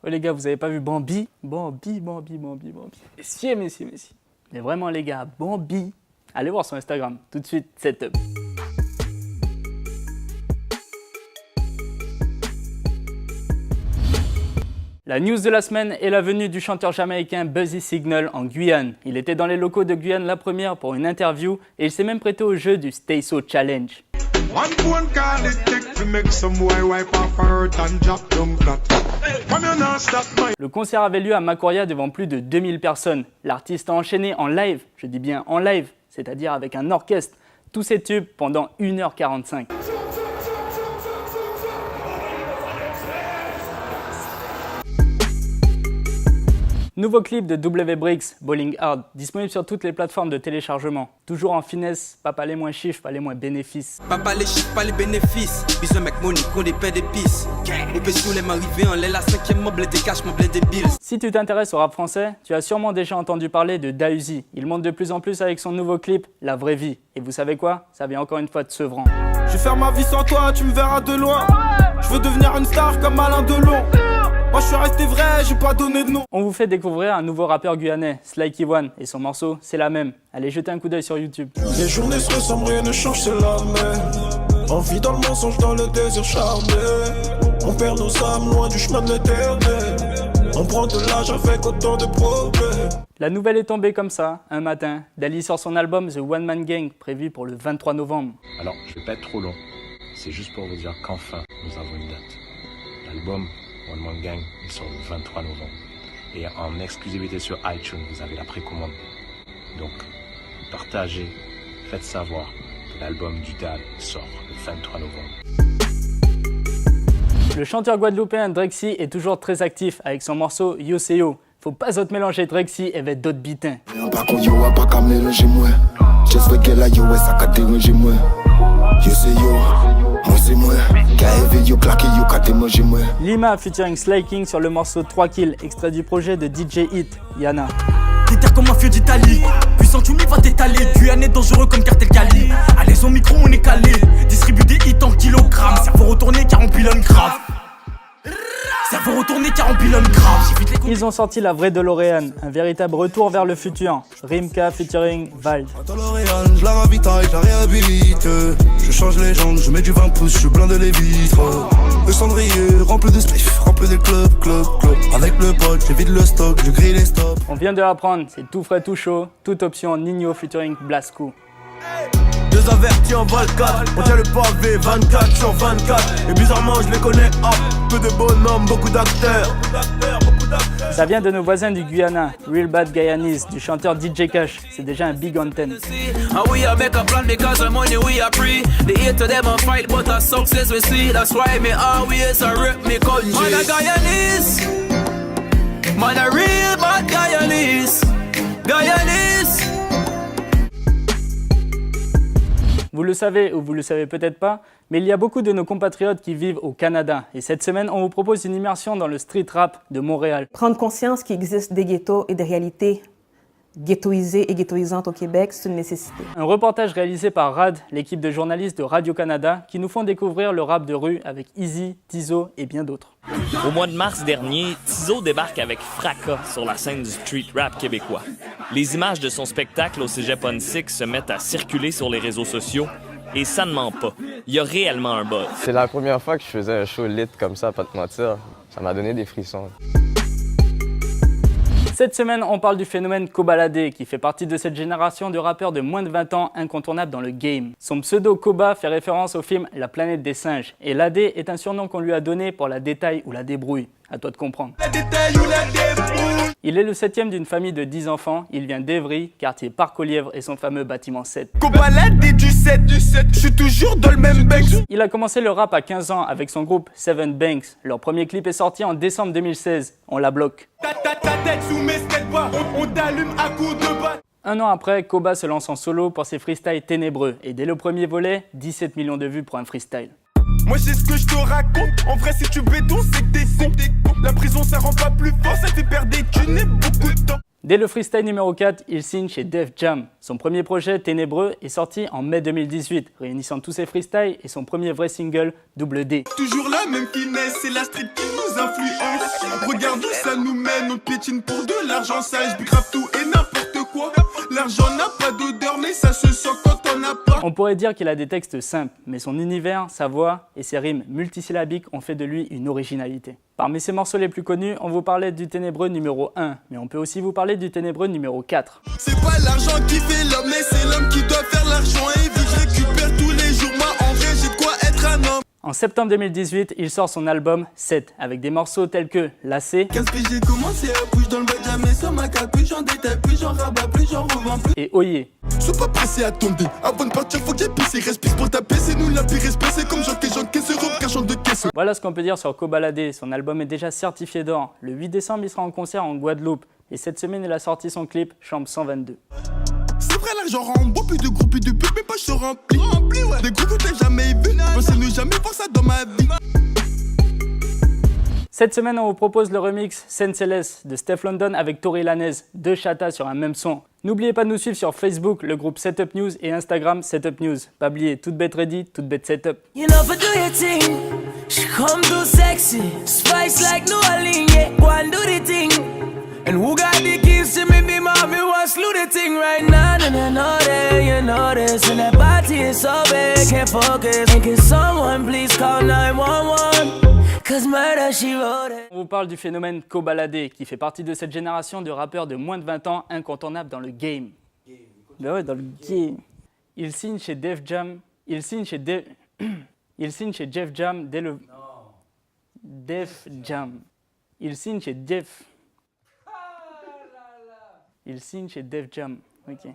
Oh les gars, vous avez pas vu Bambi? Bambi. Messieurs. Mais vraiment les gars, Bambi. Allez voir son Instagram, tout de suite, setup. La news de la semaine est la venue du chanteur jamaïcain Buzzy Signal en Guyane. Il était dans les locaux de Guyane La Première pour une interview et il s'est même prêté au jeu du Stay So Challenge. Le concert avait lieu à Macoria devant plus de 2000 personnes. L'artiste a enchaîné en live, je dis bien en live, c'est-à-dire avec un orchestre, tous ses tubes pendant 1h45. Nouveau clip de W-Brix, Bowling Hard, disponible sur toutes les plateformes de téléchargement. Toujours en finesse, pas les moins chiffres, pas les moins bénéfices. Pas les chiffres, pas les bénéfices. Besoin mec Monique, on des paix d'épices. On peut sous les m'arriver en l'air, la cinquième moblé des cash, moblé des bills. Si tu t'intéresses au rap français, tu as sûrement déjà entendu parler de Dahuzi. Il monte de plus en plus avec son nouveau clip, La Vraie Vie. Et vous savez quoi? Ça vient encore une fois de Sevran. Je vais faire ma vie sans toi, tu me verras de loin. Je veux devenir une star comme Alain Delon. Moi je suis resté vrai, j'ai pas donné de nom. On vous fait découvrir un nouveau rappeur guyanais, Sly Kiwan, et son morceau, c'est la même. Allez jeter un coup d'œil sur YouTube. Les journées se ressemblent, rien ne change, c'est la même. On vit dans le mensonge, dans le désir charmé. On perd nos âmes loin du chemin de l'éternel. On prend de l'âge avec autant de problèmes. La nouvelle est tombée comme ça, un matin. Dali sort son album The One Man Gang, prévu pour le 23 novembre. Alors, je vais pas être trop long. C'est juste pour vous dire qu'enfin, nous avons une date. L'album One Man Gang, il sort le 23 novembre. Et en exclusivité sur iTunes, vous avez la précommande. Donc, partagez, faites savoir que l'album du DAL sort le 23 novembre. Le chanteur guadeloupéen Drexy est toujours très actif avec son morceau Yo C'est Yo. Faut pas autre mélanger Drexy avec d'autres bitins. Lima featuring Sly King sur le morceau 3 kills, extrait du projet de DJ Hit, Yana. T'es comme un fieu d'Italie, puissant tu m'y vas t'étaler. Guyane est dangereux comme cartel Cali. Allez au micro on est calé, distribue des hits en kilogrammes. Cerveau retourné car on pilonne grave. Cerveau retourné car on pilonne grave. Ils ont sorti La Vraie DeLorean, un véritable retour vers le futur. Rimka featuring Vald. DeLorean, je la ravitaille, je la réhabilite. Je change les jambes, je mets du 20 pouces, je blinde les vitres. Le cendrier rempli de spliff, rempli de club. Avec le pote, je vide le stock, je grille les stops. On vient de l'apprendre, c'est tout frais, tout chaud. Toute option Nino featuring Blasco. Deux avertis en vol 4, on tient le pavé 24 sur 24. Et bizarrement je les connais hop, peu de bonhommes, beaucoup d'acteurs. Ça vient de nos voisins du Guyana, Real Bad Guyanese, du chanteur DJ Cash. C'est déjà un big antenne. Vous le savez ou vous le savez peut-être pas, mais il y a beaucoup de nos compatriotes qui vivent au Canada. Et cette semaine, on vous propose une immersion dans le street rap de Montréal. Prendre conscience qu'il existe des ghettos et des réalités ghettoisées et ghettoisantes au Québec, c'est une nécessité. Un reportage réalisé par RAD, l'équipe de journalistes de Radio-Canada, qui nous font découvrir le rap de rue avec Easy, Tizo et bien d'autres. Au mois de mars dernier, Tizo débarque avec fracas sur la scène du street rap québécois. Les images de son spectacle au Cégep On-Six se mettent à circuler sur les réseaux sociaux et ça ne ment pas. Il y a réellement un buzz. C'est la première fois que je faisais un show lit comme ça, pas te mentir. Ça m'a donné des frissons. Cette semaine, on parle du phénomène Kobalade, qui fait partie de cette génération de rappeurs de moins de 20 ans incontournables dans le game. Son pseudo Koba fait référence au film La planète des singes, et Lade est un surnom qu'on lui a donné pour la détaille ou la débrouille. À toi de comprendre. Il est le 7e d'une famille de 10 enfants. Il vient d'Evry, quartier Parc aux Lièvres et son fameux bâtiment 7. Kobalade du 7, je suis toujours dans le même bank. Il a commencé le rap à 15 ans avec son groupe Seven Banks. Leur premier clip est sorti en décembre 2016. On la bloque. Ta tête sous mes skateboards, on t'allume à coups de batte. Un an après, Koba se lance en solo pour ses freestyles ténébreux. Et dès le premier volet, 17 millions de vues pour un freestyle. Moi c'est ce que je te raconte. En vrai si tu béton c'est que t'es con. La prison ça rend pas plus fort, ça fait perdre des thunes et beaucoup de temps. Dès le freestyle numéro 4, il signe chez Def Jam. Son premier projet, Ténébreux, est sorti en mai 2018, réunissant tous ses freestyles et son premier vrai single, Double D. Toujours la même finesse, c'est la street qui nous influence. Regarde où ça nous mène, on piétine pour de l'argent sale, je grave tout et n'importe quoi. L'argent n'a pas d'odeur, mais ça se sent quand on n'a pas. On pourrait dire qu'il a des textes simples, mais son univers, sa voix et ses rimes multisyllabiques ont fait de lui une originalité. Parmi ses morceaux les plus connus, on vous parlait du Ténébreux numéro 1, mais on peut aussi vous parler du Ténébreux numéro 4. C'est pas l'argent qui fait l'homme, mais c'est l'homme qui doit faire l'argent. Et vu que je récupère tous les jours, moi en vrai j'ai de quoi être un homme. En septembre 2018, il sort son album 7, avec des morceaux tels que Lassé, 15 piges j'ai commencé à bouger dans le bac, jamais sur ma capuche, j'en détaille plus, j'en rabats plus, j'en revends plus. et Oyé. Sois pas pressé à tomber, avant de partir faut que j'ai pissé, respire pour taper, c'est nous la pire espèce, c'est comme j'encaisse cachant de caisse. Voilà ce qu'on peut dire sur Kobalade, son album est déjà certifié d'or. Le 8 décembre, il sera en concert en Guadeloupe, et cette semaine, il a sorti son clip Chambre 122. C'est vrai l'argent rend beau, plus de gros, plus de pub, mes poches se remplissent. Ouais. Des gros que t'as jamais vu, pensez ne jamais voir ça dans ma vie. Cette semaine, on vous propose le remix Senseless de Steph London avec Tory Lanez, deux chatas sur un même son. N'oubliez pas de nous suivre sur Facebook, le groupe Setup News et Instagram Setup News. Pas oublier, toute bête ready, toute bête setup. You know, for do your thing. She come too sexy, spice like New Orleans, yeah. Go and do the thing. And who got the keys to me, be mommy, want slew the thing right now. And I know that you know this, and that body is so big, can't focus. And can someone please call 911? Cause murder, she wrote it. On vous parle du phénomène Kobalade, qui fait partie de cette génération de rappeurs de moins de 20 ans incontournables dans le game. Ben ouais, dans le game. Il signe chez Def Jam. Il signe chez Def Jam dès le. Def Jam. Il signe chez Def. Il signe chez Def Jam. Ok.